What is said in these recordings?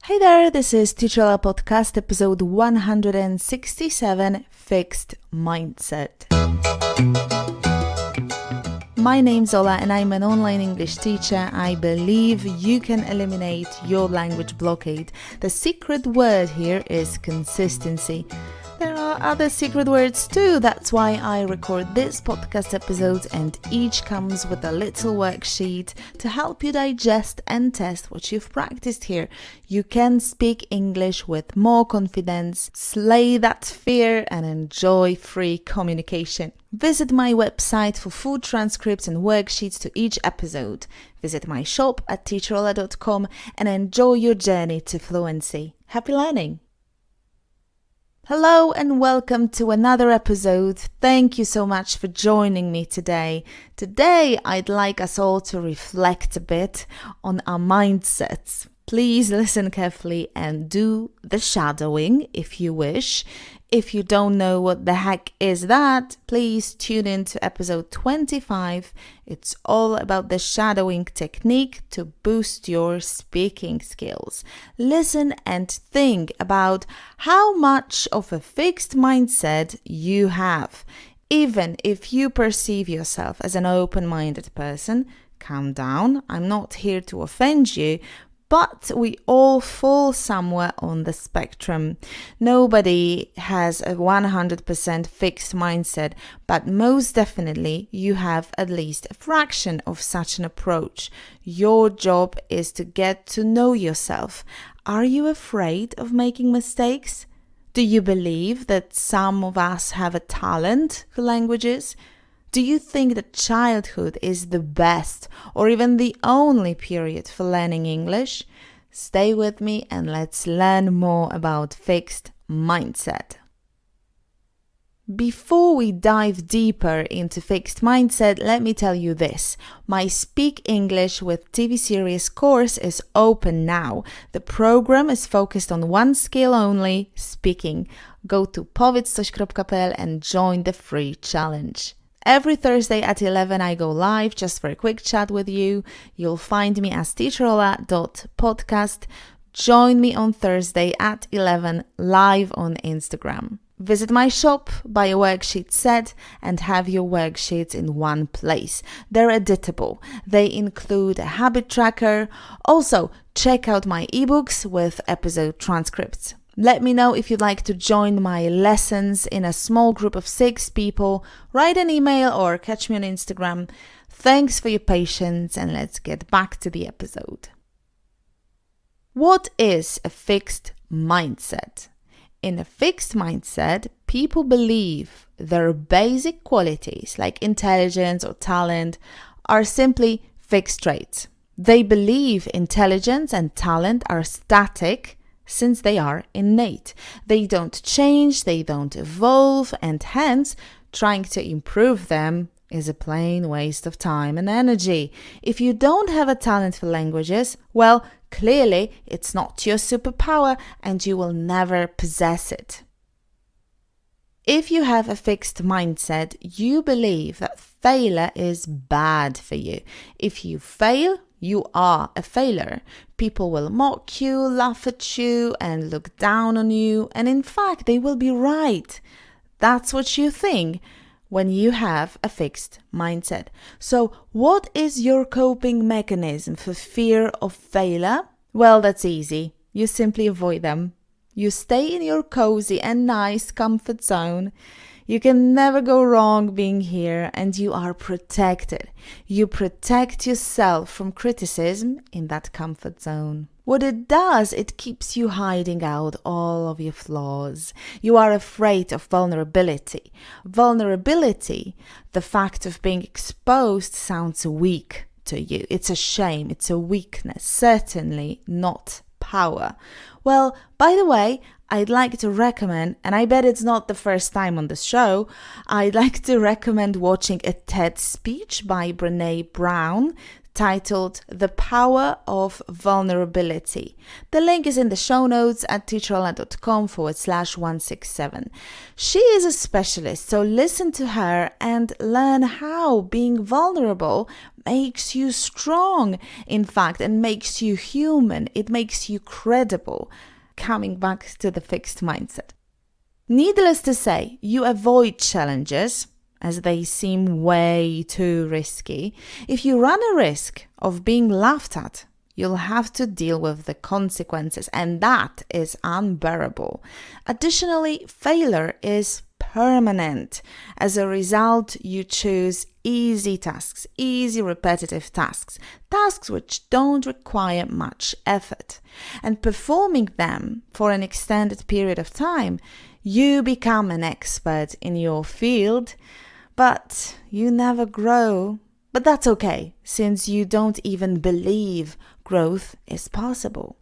Hey there, this is Teacher Ola Podcast, episode 167, Fixed Mindset. My name's Ola and I'm an online English teacher. I believe you can eliminate your language blockade. The secret word here is consistency. There are other secret words too, that's why I record this podcast episode, and each comes with a little worksheet to help you digest and test what you've practiced here. You can speak English with more confidence, slay that fear and enjoy free communication. Visit my website for full transcripts and worksheets to each episode. Visit my shop at teacherola.com and enjoy your journey to fluency. Happy learning! Hello and welcome to another episode. Thank you so much for joining me today. Today, I'd like us all to reflect a bit on our mindsets. Please listen carefully and do the shadowing if you wish. If you don't know what the heck is that, please tune in to episode 25. It's all about the shadowing technique to boost your speaking skills. Listen and think about how much of a fixed mindset you have. Even if you perceive yourself as an open-minded person, calm down. I'm not here to offend you, but we all fall somewhere on the spectrum. Nobody has a 100% fixed mindset, but most definitely you have at least a fraction of such an approach. Your job is to get to know yourself. Are you afraid of making mistakes? Do you believe that some of us have a talent for languages? Do you think that childhood is the best or even the only period for learning English? Stay with me and let's learn more about fixed mindset. Before we dive deeper into fixed mindset, let me tell you this. My Speak English with TV series course is open now. The program is focused on one skill only, speaking. Go to powiedz.pl and join the free challenge. Every Thursday at 11 I go live just for a quick chat with you. You'll find me as teacherola.podcast. Join me on Thursday at 11 live on Instagram. Visit my shop, buy a worksheet set and have your worksheets in one place. They're editable. They include a habit tracker. Also, check out my ebooks with episode transcripts. Let me know if you'd like to join my lessons in a small group of 6 people. Write an email or catch me on Instagram. Thanks for your patience and let's get back to the episode. What is a fixed mindset? In a fixed mindset, people believe their basic qualities like intelligence or talent are simply fixed traits. They believe intelligence and talent are static since they are innate. They don't change, they don't evolve, and hence trying to improve them is a plain waste of time and energy. If you don't have a talent for languages, well, clearly it's not your superpower and you will never possess it. If you have a fixed mindset, you believe that failure is bad for you. If you fail, you are a failure. People will mock you, laugh at you, and look down on you. And in fact, they will be right. That's what you think when you have a fixed mindset. So what is your coping mechanism for fear of failure? Well, that's easy. You simply avoid them. You stay in your cozy and nice comfort zone. You can never go wrong being here and you are protected. You protect yourself from criticism in that comfort zone. What it does, it keeps you hiding out all of your flaws. You are afraid of vulnerability. Vulnerability, the fact of being exposed, sounds weak to you. It's a shame, it's a weakness, certainly not power. Well, by the way, I'd like to recommend, and I bet it's not the first time on the show, I'd like to recommend watching a TED speech by Brene Brown. titled The Power of Vulnerability. The link is in the show notes at teacherola.com/167. She is a specialist, so listen to her and learn how being vulnerable makes you strong, in fact, and makes you human. It makes you credible. Coming back to the fixed mindset. Needless to say, you avoid challenges as they seem way too risky. If you run a risk of being laughed at, you'll have to deal with the consequences, and that is unbearable. Additionally, failure is permanent. As a result, you choose easy tasks, easy repetitive tasks, tasks which don't require much effort. And performing them for an extended period of time, you become an expert in your field, but you never grow. But that's okay, since you don't even believe growth is possible.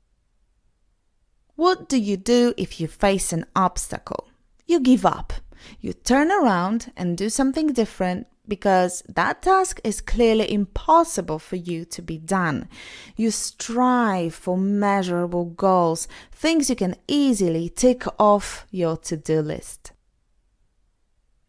What do you do if you face an obstacle? You give up. You turn around and do something different because that task is clearly impossible for you to be done. You strive for measurable goals, things you can easily tick off your to-do list.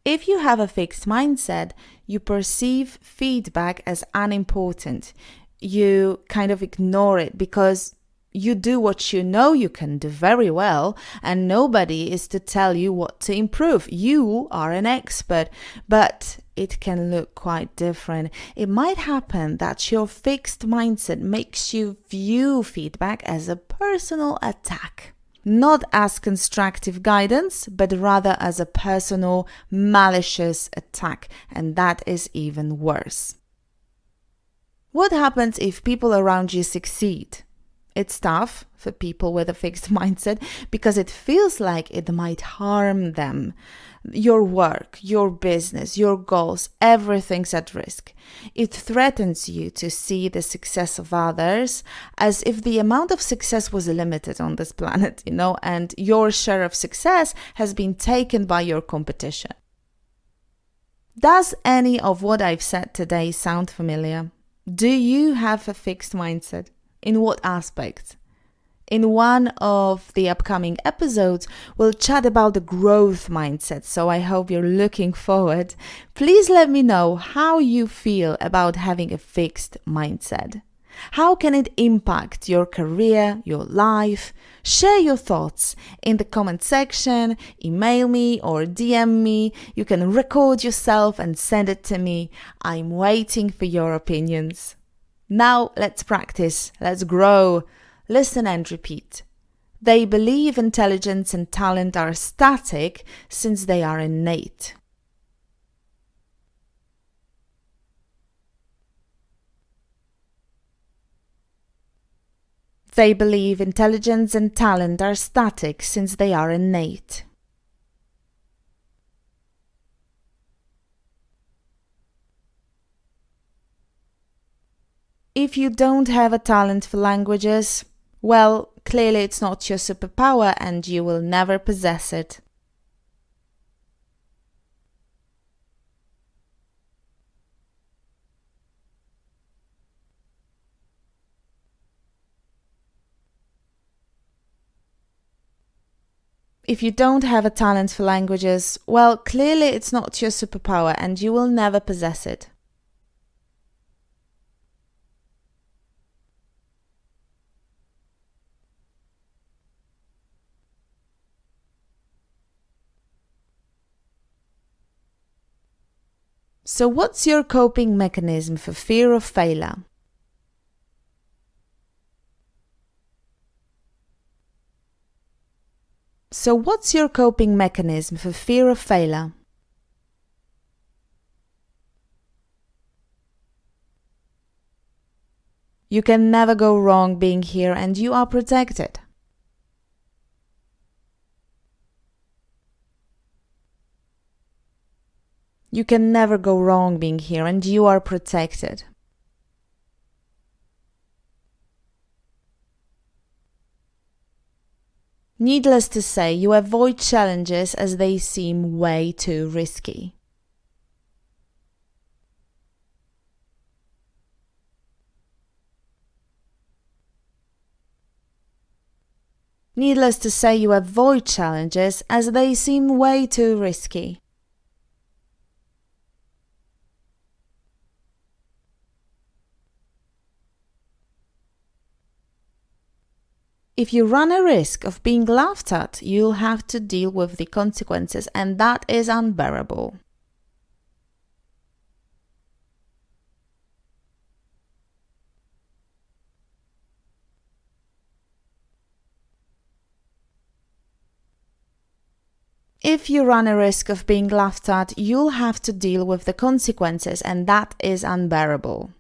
If you have a fixed mindset, you perceive feedback as unimportant. You kind of ignore it because you do what you know you can do very well, and nobody is to tell you what to improve. You are an expert, but it can look quite different. It might happen that your fixed mindset makes you view feedback as a personal attack. Not as constructive guidance, but rather as a personal, malicious attack, and that is even worse. What happens if people around you succeed? It's tough for people with a fixed mindset because it feels like it might harm them. Your work, your business, your goals, everything's at risk. It threatens you to see the success of others as if the amount of success was limited on this planet, and your share of success has been taken by your competition. Does any of what I've said today sound familiar? Do you have a fixed mindset? In what aspects? In one of the upcoming episodes, we'll chat about the growth mindset, so I hope you're looking forward. Please let me know how you feel about having a fixed mindset. How can it impact your career, your life? Share your thoughts in the comment section, email me or DM me. You can record yourself and send it to me. I'm waiting for your opinions. Now let's practice, let's grow. Listen and repeat. They believe intelligence and talent are static since they are innate. They believe intelligence and talent are static since they are innate. If you don't have a talent for languages, well, clearly it's not your superpower and you will never possess it. If you don't have a talent for languages, well, clearly it's not your superpower and you will never possess it. So what's your coping mechanism for fear of failure? So what's your coping mechanism for fear of failure? You can never go wrong being here and you are protected. You can never go wrong being here and you are protected. Needless to say, you avoid challenges as they seem way too risky. Needless to say, you avoid challenges as they seem way too risky. If you run a risk of being laughed at, you'll have to deal with the consequences, and that is unbearable. If you run a risk of being laughed at, you'll have to deal with the consequences, and that is unbearable.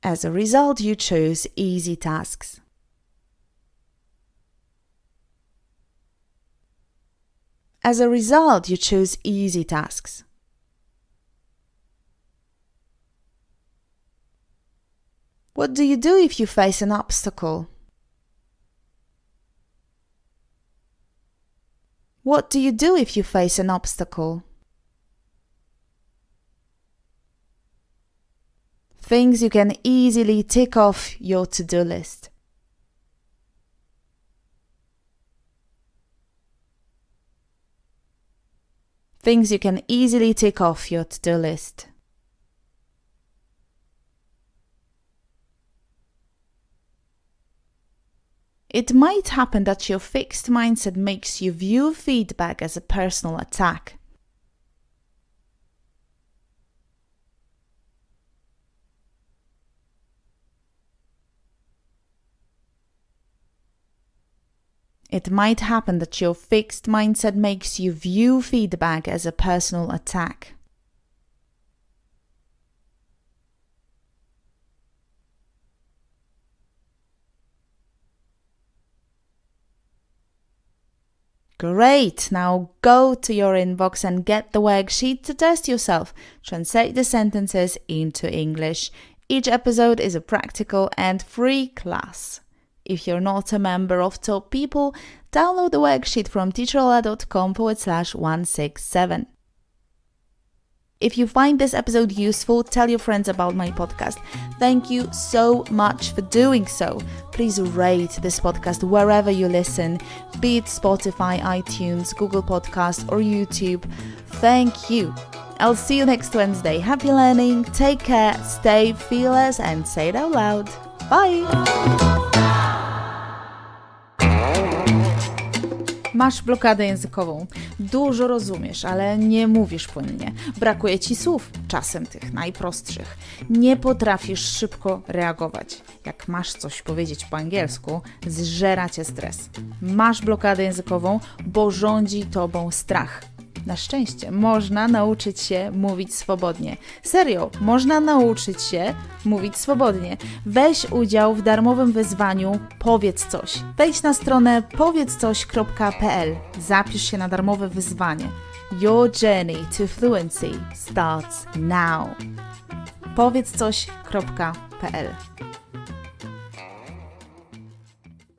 As a result, you choose easy tasks. As a result, you choose easy tasks. What do you do if you face an obstacle? What do you do if you face an obstacle? Things you can easily tick off your to-do list. Things you can easily tick off your to-do list. It might happen that your fixed mindset makes you view feedback as a personal attack. It might happen that your fixed mindset makes you view feedback as a personal attack. Great! Now go to your inbox and get the worksheet to test yourself. Translate the sentences into English. Each episode is a practical and free class. If you're not a member of Top People, download the worksheet from teacherola.com/167. If you find this episode useful, tell your friends about my podcast. Thank you so much for doing so. Please rate this podcast wherever you listen, be it Spotify, iTunes, Google Podcast, or YouTube. Thank you. I'll see you next Wednesday. Happy learning, take care, stay fearless, and say it out loud. Bye! Masz blokadę językową. Dużo rozumiesz, ale nie mówisz płynnie. Brakuje ci słów, czasem tych najprostszych. Nie potrafisz szybko reagować. Jak masz coś powiedzieć po angielsku, zżera cię stres. Masz blokadę językową, bo rządzi tobą strach. Na szczęście można nauczyć się mówić swobodnie. Serio, można nauczyć się mówić swobodnie. Weź udział w darmowym wyzwaniu Powiedz coś. Wejdź na stronę powiedzcoś.pl. Zapisz się na darmowe wyzwanie. Your journey to fluency starts now. powiedzcoś.pl